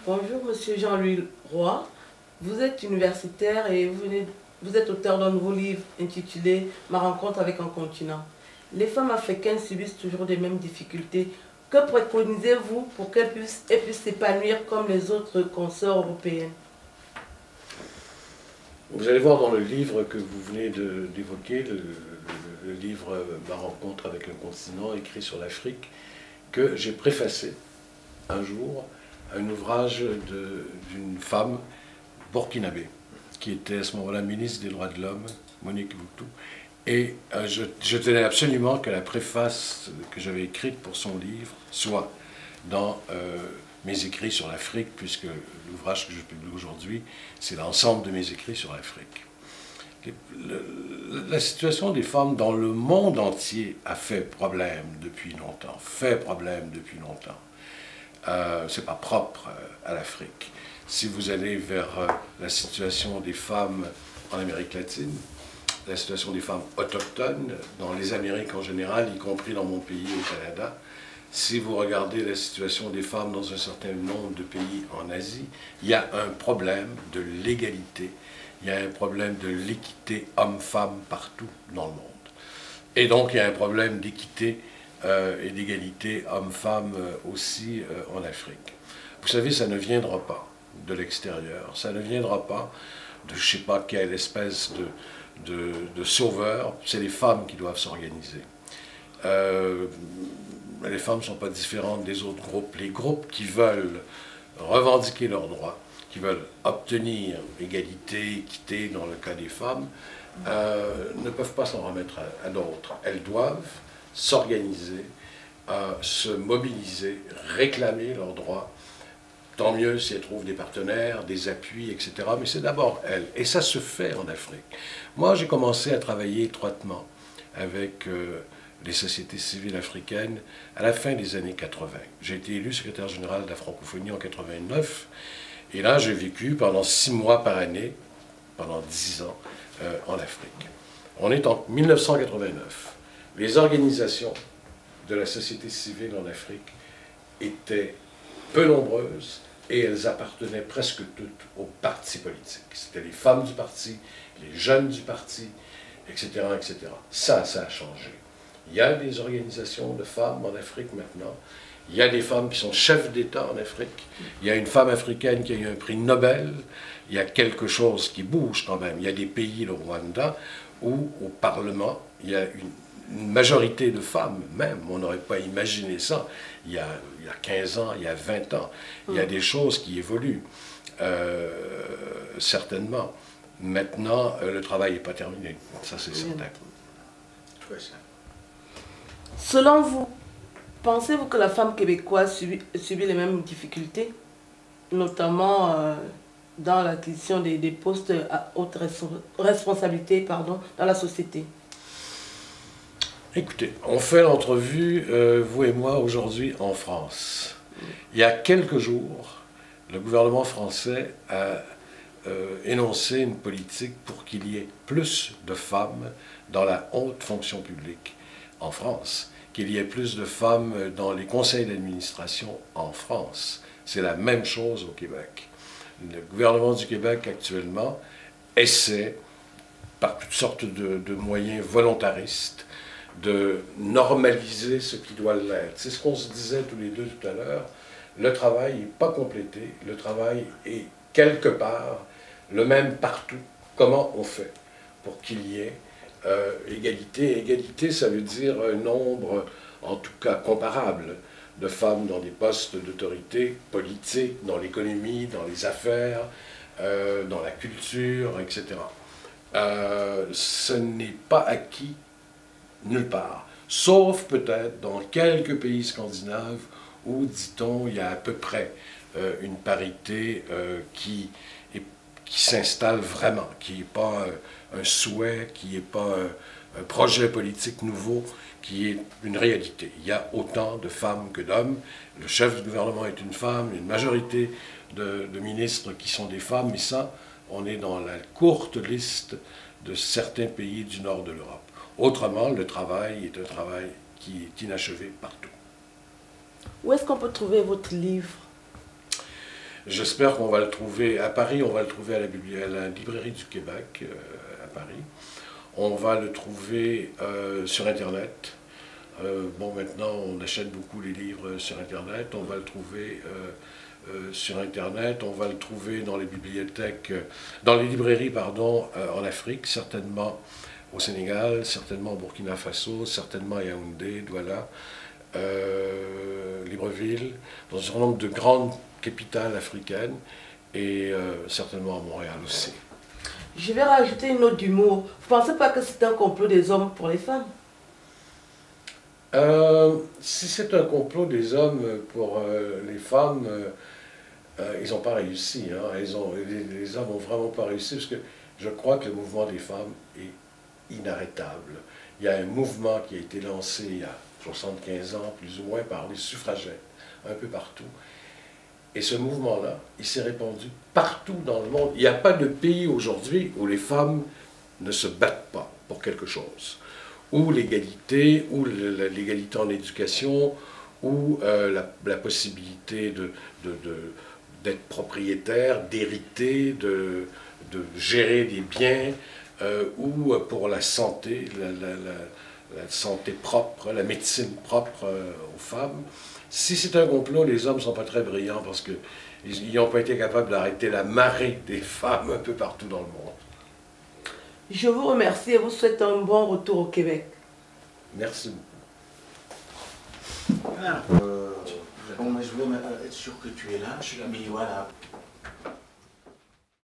Bonjour Monsieur Jean-Louis Roy, vous êtes universitaire et vous êtes auteur d'un nouveau livre intitulé « Ma rencontre avec un continent ». Les femmes africaines subissent toujours les mêmes difficultés. Que préconisez-vous pour qu'elles puissent s'épanouir comme les autres consoeurs européennes? Vous allez voir dans le livre que vous venez d'évoquer, le livre « Ma rencontre avec un continent » écrit sur l'Afrique, que j'ai préfacé un jour un ouvrage d'une femme burkinabé, qui était à ce moment-là ministre des Droits de l'Homme, Monique Boutou. Et je tenais absolument que la préface que j'avais écrite pour son livre soit dans mes écrits sur l'Afrique, puisque l'ouvrage que je publie aujourd'hui, c'est l'ensemble de mes écrits sur l'Afrique. La situation des femmes dans le monde entier a fait problème depuis longtemps, c'est pas propre à l'Afrique. Si vous allez vers la situation des femmes en Amérique latine, la situation des femmes autochtones, dans les Amériques en général, y compris dans mon pays au Canada, si vous regardez la situation des femmes dans un certain nombre de pays en Asie, il y a un problème de l'égalité, il y a un problème de l'équité homme-femme partout dans le monde. Et donc il y a un problème d'équité et d'égalité homme-femme aussi en Afrique. Vous savez, ça ne viendra pas de l'extérieur, ça ne viendra pas de je ne sais pas quelle espèce de sauveur, c'est les femmes qui doivent s'organiser. Les femmes ne sont pas différentes des autres groupes. Les groupes qui veulent revendiquer leurs droits, qui veulent obtenir égalité, équité dans le cas des femmes, ne peuvent pas s'en remettre à d'autres. Elles doivent s'organiser, se mobiliser, réclamer leurs droits. Tant mieux si elles trouvent des partenaires, des appuis, etc. Mais c'est d'abord elles. Et ça se fait en Afrique. Moi, j'ai commencé à travailler étroitement avec les sociétés civiles africaines à la fin des années 80. J'ai été élu secrétaire général de la francophonie en 89. Et là, j'ai vécu pendant 6 mois par année, pendant 10 ans, en Afrique. On est en 1989. Les organisations de la société civile en Afrique étaient peu nombreuses et elles appartenaient presque toutes aux partis politiques. C'était les femmes du parti, les jeunes du parti, etc., etc. Ça a changé. Il y a des organisations de femmes en Afrique maintenant. Il y a des femmes qui sont chefs d'État en Afrique. Il y a une femme africaine qui a eu un prix Nobel. Il y a quelque chose qui bouge quand même. Il y a des pays, le Rwanda, où au Parlement, il y a une majorité de femmes même. On n'aurait pas imaginé ça il y a 15 ans, il y a 20 ans. Il y a des choses qui évoluent, certainement. Maintenant, le travail n'est pas terminé. Ça, c'est certain. Selon vous, pensez-vous que la femme québécoise subit les mêmes difficultés, notamment dans l'acquisition des postes à haute responsabilité dans la société? Écoutez, on fait l'entrevue, vous et moi, aujourd'hui en France. Il y a quelques jours, le gouvernement français a énoncé une politique pour qu'il y ait plus de femmes dans la haute fonction publique en France, qu'il y ait plus de femmes dans les conseils d'administration en France. C'est la même chose au Québec. Le gouvernement du Québec actuellement essaie, par toutes sortes de moyens volontaristes, de normaliser ce qui doit l'être. C'est ce qu'on se disait tous les deux tout à l'heure. Le travail n'est pas complété, le travail est quelque part le même partout. Comment on fait pour qu'il y ait égalité? Égalité, ça veut dire un nombre, en tout cas comparable, de femmes dans des postes d'autorité politique, dans l'économie, dans les affaires, dans la culture, etc. Ce n'est pas acquis nulle part, sauf peut-être dans quelques pays scandinaves où, dit-on, il y a à peu près une parité qui s'installe vraiment, qui n'est pas un souhait, qui n'est pas un projet politique nouveau, qui est une réalité. Il y a autant de femmes que d'hommes. Le chef du gouvernement est une femme, une majorité de ministres qui sont des femmes, mais ça, on est dans la courte liste de certains pays du nord de l'Europe. Autrement, le travail est un travail qui est inachevé partout. Où est-ce qu'on peut trouver votre livre? J'espère qu'on va le trouver à Paris, on va le trouver à la librairie du Québec, à Paris. On va le trouver sur Internet. Bon, maintenant, on achète beaucoup les livres sur Internet. On va le trouver sur Internet. On va le trouver dans les bibliothèques, dans les librairies, pardon, en Afrique, certainement au Sénégal, certainement au Burkina Faso, certainement à Yaoundé, Douala, Libreville, dans un certain nombre de grandes capitales africaines et certainement à Montréal aussi. Je vais rajouter une note d'humour. Vous ne pensez pas que c'est un complot des hommes pour les femmes? Si c'est un complot des hommes pour les femmes, ils n'ont pas réussi. Hein. Les hommes n'ont vraiment pas réussi parce que je crois que le mouvement des femmes est inarrêtable. Il y a un mouvement qui a été lancé il y a 75 ans, plus ou moins, par les suffragettes, un peu partout. Et ce mouvement-là, il s'est répandu partout dans le monde. Il n'y a pas de pays aujourd'hui où les femmes ne se battent pas pour quelque chose. Ou l'égalité, ou l'égalité en éducation, ou la possibilité d'être propriétaire, d'hériter, de gérer des biens, ou pour la santé, la santé propre, la médecine propre aux femmes. Si c'est un complot, les hommes ne sont pas très brillants parce qu'ils n'ont pas été capables d'arrêter la marée des femmes un peu partout dans le monde. Je vous remercie et vous souhaite un bon retour au Québec. Merci beaucoup. Bon, mais je voulais être sûr que tu es là, mais voilà.